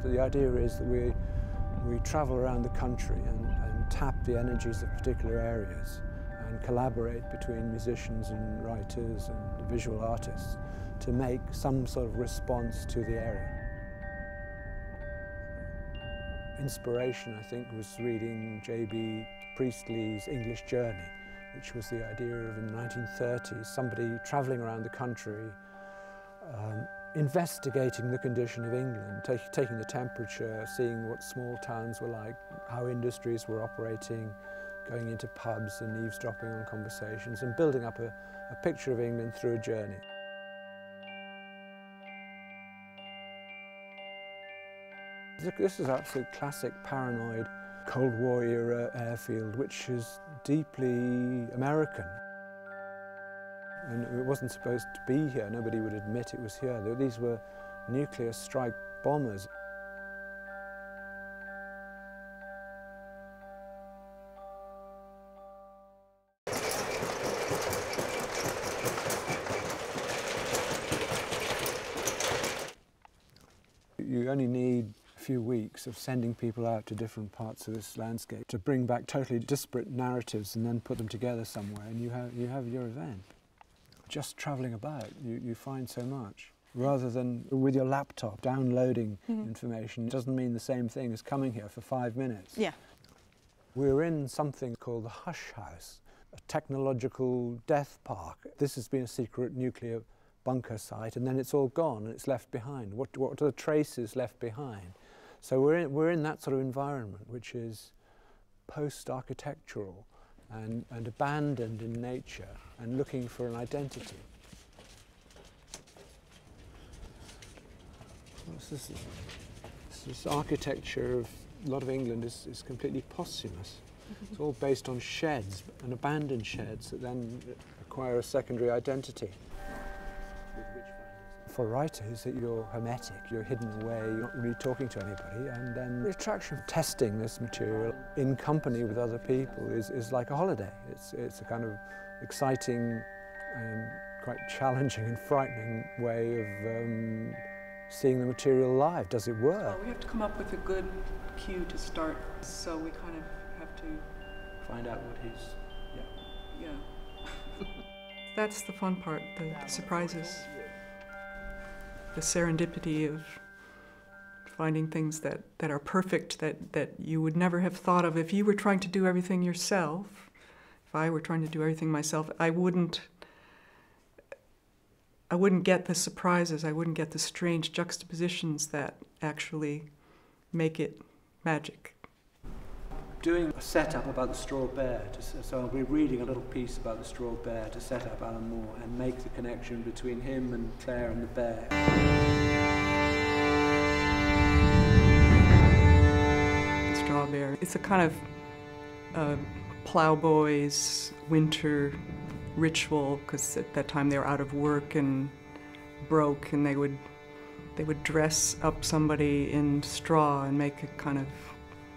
The idea is that we travel around the country and tap the energies of particular areas and collaborate between musicians and writers and visual artists to make some sort of response to the area. Inspiration, I think, was reading J.B. Priestley's English Journey, which was the idea of, in the 1930s, somebody travelling around the country, investigating the condition of England, taking the temperature, seeing what small towns were like, how industries were operating, going into pubs and eavesdropping on conversations, and building up a picture of England through a journey. This is absolute classic paranoid Cold War era airfield, which is deeply American. And it wasn't supposed to be here. Nobody would admit it was here. These were nuclear strike bombers. You only need a few weeks of sending people out to different parts of this landscape to bring back totally disparate narratives and then put them together somewhere, and you have your event. Just travelling about, you find so much. Rather than with your laptop downloading information, it doesn't mean the same thing as coming here for 5 minutes. Yeah. We're in something called the Hush House, a technological death park. This has been a secret nuclear bunker site, and then it's all gone and it's left behind. What are the traces left behind? So we're in that sort of environment, which is post-architectural and abandoned in nature and looking for an identity. This architecture of a lot of England is completely posthumous. It's all based on sheds and abandoned sheds that then acquire a secondary identity. For writers, that you're hermetic, you're hidden away, you're not really talking to anybody, and then the attraction of testing this material in company with other people is like a holiday. It's a kind of exciting and quite challenging and frightening way of seeing the material live. Does it work? Well, we have to come up with a good cue to start, so we kind of have to find out what he's... Yeah. That's the fun part, the surprises. The serendipity of finding things that are perfect, that you would never have thought of if you were trying to do everything yourself. If I were trying to do everything myself, I wouldn't get the surprises, I wouldn't get the strange juxtapositions that actually make it magic. Doing a setup about the straw bear, so I'll be reading a little piece about the straw bear to set up Alan Moore and make the connection between him and Claire and the bear. The straw bear, it's a kind of plowboy's winter ritual, because at that time they were out of work and broke, and they would dress up somebody in straw and make a kind of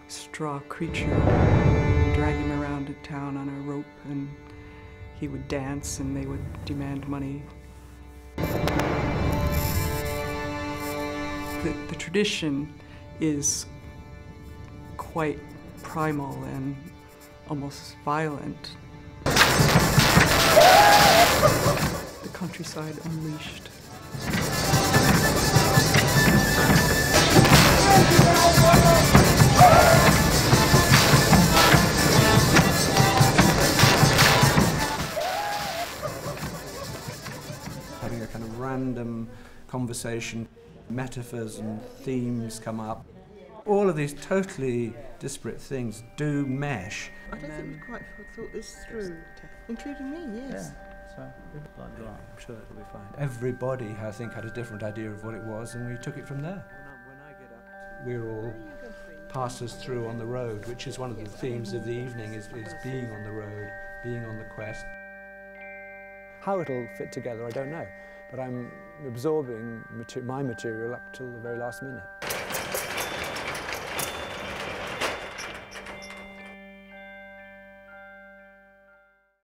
straw creature, drag him around in town on a rope, and he would dance and they would demand money. The tradition is quite primal and almost violent. The countryside unleashed. Having a kind of random conversation, metaphors and themes come up. All of these totally disparate things do mesh. I don't think we've quite thought this through, including me, yes. Yeah, so I'm sure it'll be fine. Everybody, I think, had a different idea of what it was, and we took it from there. We're all passers through on the road, which is one of the themes of the evening, is being on the road, being on the quest. How it'll fit together, I don't know, but I'm absorbing my material up till the very last minute.